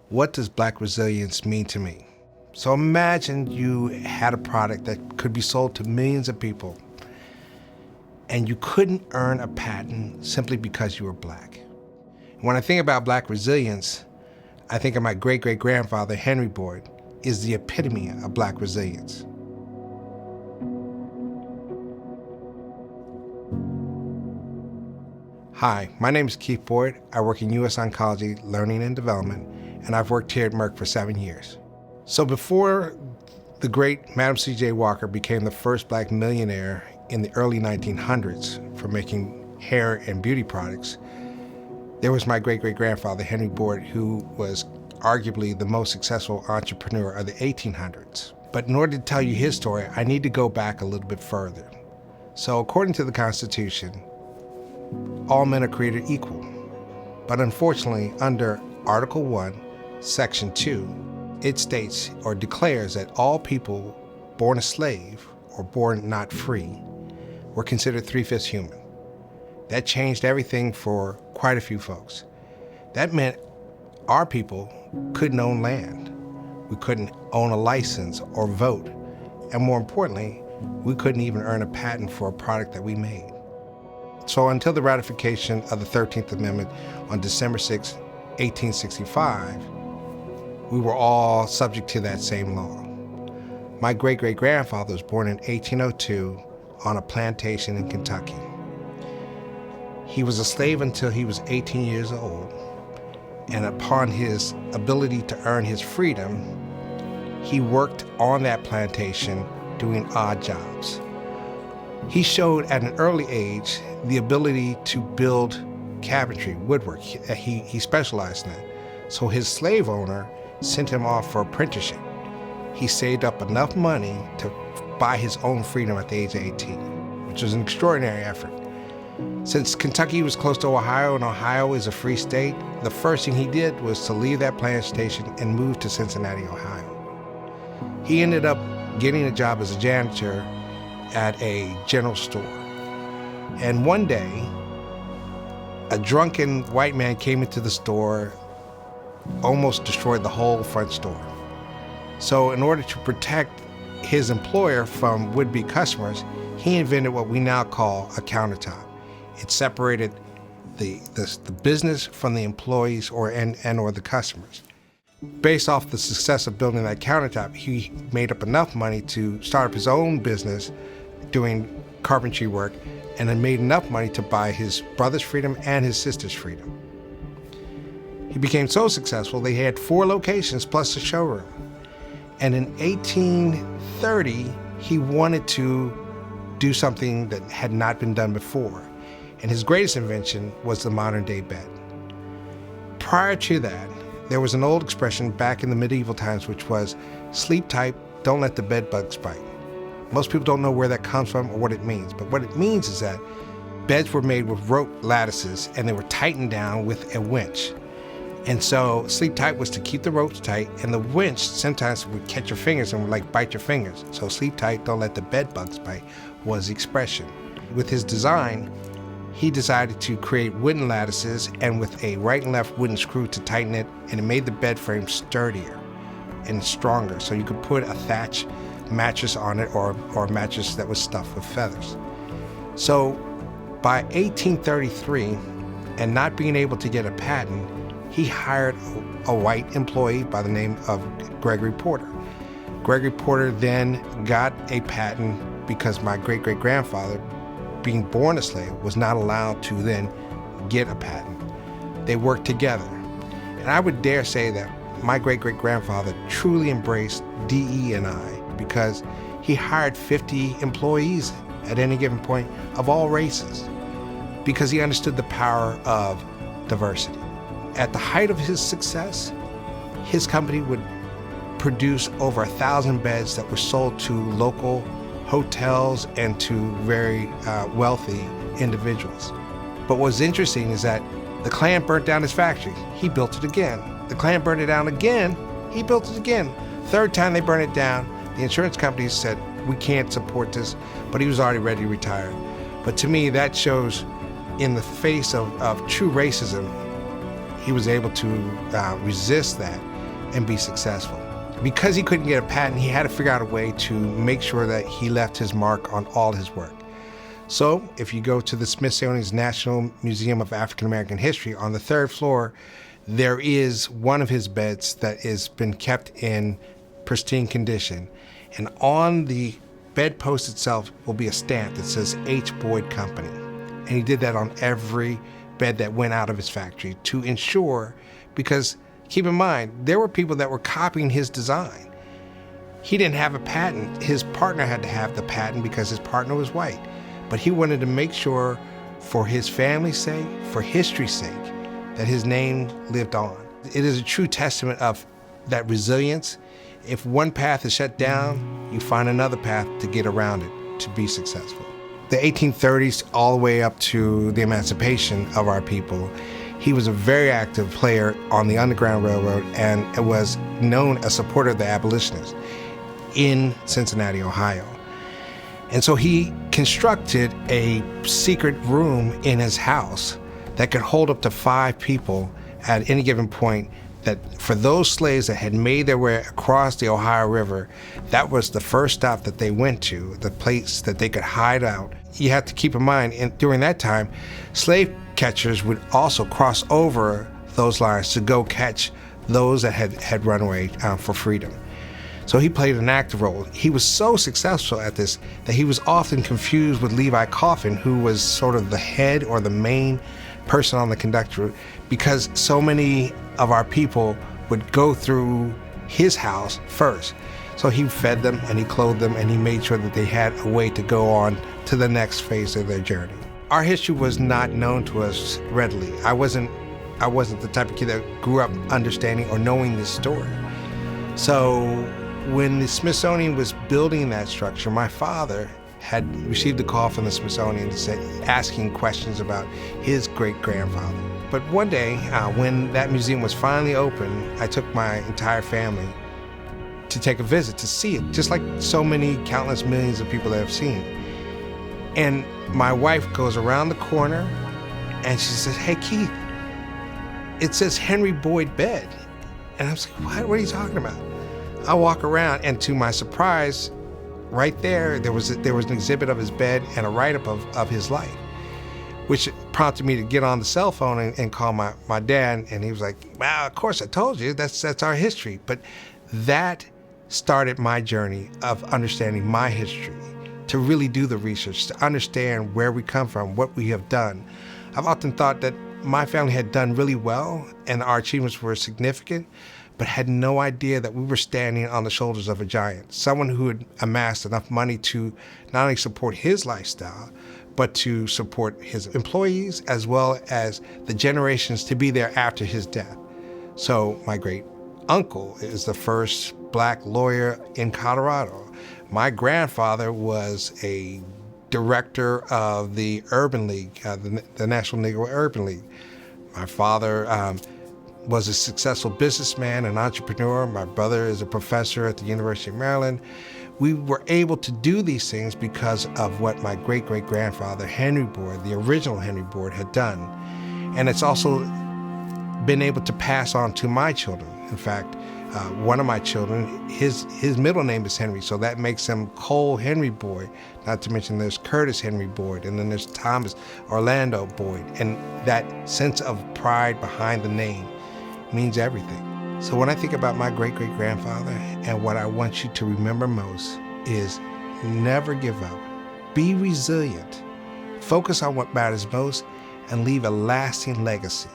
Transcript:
what does Black resilience mean to me? So imagine you had a product that could be sold to millions of people and you couldn't earn a patent simply because you were Black. When I think about Black resilience, I think of my great-great-grandfather, Henry Boyd, is the epitome of Black resilience. Hi, my name is Keith Boyd. I work in U.S. Oncology Learning and Development, and I've worked here at Merck for 7 years. So before the great Madam C.J. Walker became the first Black millionaire in the early 1900s for making hair and beauty products, there was my great-great-grandfather, Henry Boyd, who was arguably the most successful entrepreneur of the 1800s. But in order to tell you his story, I need to go back a little bit further. So according to the Constitution, all men are created equal. But unfortunately, under Article 1, Section 2, it states or declares that all people born a slave or born not free were considered 3/5 human. That changed everything for quite a few folks. That meant our people couldn't own land. We couldn't own a license or vote. And more importantly, we couldn't even earn a patent for a product that we made. So until the ratification of the 13th Amendment on December 6, 1865, we were all subject to that same law. My great-great-grandfather was born in 1802 on a plantation in Kentucky. He was a slave until he was 18 years old, and upon his ability to earn his freedom, he worked on that plantation doing odd jobs. He showed at an early age the ability to build cabinetry, woodwork. He specialized in that. So his slave owner sent him off for apprenticeship. He saved up enough money to buy his own freedom at the age of 18, which was an extraordinary effort. Since Kentucky was close to Ohio and Ohio is a free state, the first thing he did was to leave that plantation and move to Cincinnati, Ohio. He ended up getting a job as a janitor at a general store. And one day, a drunken white man came into the store, almost destroyed the whole front store. So in order to protect his employer from would-be customers, he invented what we now call a countertop. It separated the business from the employees or the customers. Based off the success of building that countertop, he made up enough money to start up his own business doing carpentry work, and then made enough money to buy his brother's freedom and his sister's freedom. He became so successful, they had 4 locations plus a showroom. And in 1830, he wanted to do something that had not been done before. And his greatest invention was the modern day bed. Prior to that, there was an old expression back in the medieval times, which was, sleep tight, don't let the bed bugs bite. Most people don't know where that comes from or what it means, but what it means is that beds were made with rope lattices and they were tightened down with a winch. And so sleep tight was to keep the ropes tight, and the winch sometimes would catch your fingers and would like bite your fingers. So sleep tight, don't let the bed bugs bite was the expression. With his design, he decided to create wooden lattices and with a right and left wooden screw to tighten it, and it made the bed frame sturdier and stronger. So you could put a thatch mattress on it or a mattress that was stuffed with feathers. So by 1833, and not being able to get a patent, he hired a white employee by the name of Gregory Porter. Gregory Porter then got a patent because my great-great-grandfather, being born a slave, was not allowed to then get a patent. They worked together. And I would dare say that my great-great-grandfather truly embraced DE&I because he hired 50 employees at any given point of all races because he understood the power of diversity. At the height of his success, his company would produce over 1,000 beds that were sold to local hotels and to very wealthy individuals. But what's interesting is that the Klan burnt down his factory. He built it again. The Klan burned it down again. He built it again. Third time they burned it down, the insurance companies said, we can't support this, but he was already ready to retire. But to me, that shows in the face of true racism, he was able to resist that and be successful. Because he couldn't get a patent, he had to figure out a way to make sure that he left his mark on all his work. So if you go to the Smithsonian's National Museum of African American History, on the 3rd floor, there is one of his beds that has been kept in pristine condition. And on the bedpost itself will be a stamp that says H. Boyd Company. And he did that on every bed that went out of his factory to ensure, because keep in mind, there were people that were copying his design. He didn't have a patent. His partner had to have the patent because his partner was white. But he wanted to make sure, for his family's sake, for history's sake, that his name lived on. It is a true testament of that resilience. If one path is shut down, you find another path to get around it to be successful. The 1830s all the way up to the emancipation of our people, he was a very active player on the Underground Railroad and was known as a supporter of the abolitionists in Cincinnati, Ohio. And so he constructed a secret room in his house that could hold up to 5 people at any given point, that for those slaves that had made their way across the Ohio River, that was the first stop that they went to, the place that they could hide out. You have to keep in mind, during that time, slave catchers would also cross over those lines to go catch those that had run away for freedom. So he played an active role. He was so successful at this that he was often confused with Levi Coffin, who was sort of the head or the main person on the conductor, because so many of our people would go through his house first. So he fed them and he clothed them and he made sure that they had a way to go on to the next phase of their journey. Our history was not known to us readily. I wasn't the type of kid that grew up understanding or knowing this story. So when the Smithsonian was building that structure, my father had received a call from the Smithsonian asking questions about his great-grandfather. But one day, when that museum was finally open, I took my entire family to take a visit to see it, just like so many countless millions of people that have seen it. And my wife goes around the corner and she says, "Hey, Keith, it says Henry Boyd bed." And I was like, what are you talking about? I walk around, and to my surprise, right there was an exhibit of his bed and a write-up of his life, which prompted me to get on the cell phone and call my dad, and he was like, "Well, of course I told you, that's our history." But that started my journey of understanding my history, to really do the research, to understand where we come from, what we have done. I've often thought that my family had done really well and our achievements were significant, but had no idea that we were standing on the shoulders of a giant, someone who had amassed enough money to not only support his lifestyle, but to support his employees as well as the generations to be there after his death. So my great uncle is the first black lawyer in Colorado. My grandfather was a director of the Urban League, the National Negro Urban League. My father was a successful businessman and entrepreneur. My brother is a professor at the University of Maryland. We were able to do these things because of what my great-great-grandfather, Henry Boyd, the original Henry Boyd, had done. And it's also been able to pass on to my children. In fact, one of my children, his middle name is Henry, so that makes him Cole Henry Boyd. Not to mention there's Curtis Henry Boyd, and then there's Thomas Orlando Boyd. And that sense of pride behind the name means everything. So when I think about my great-great-grandfather, and what I want you to remember most is never give up. Be resilient. Focus on what matters most and leave a lasting legacy.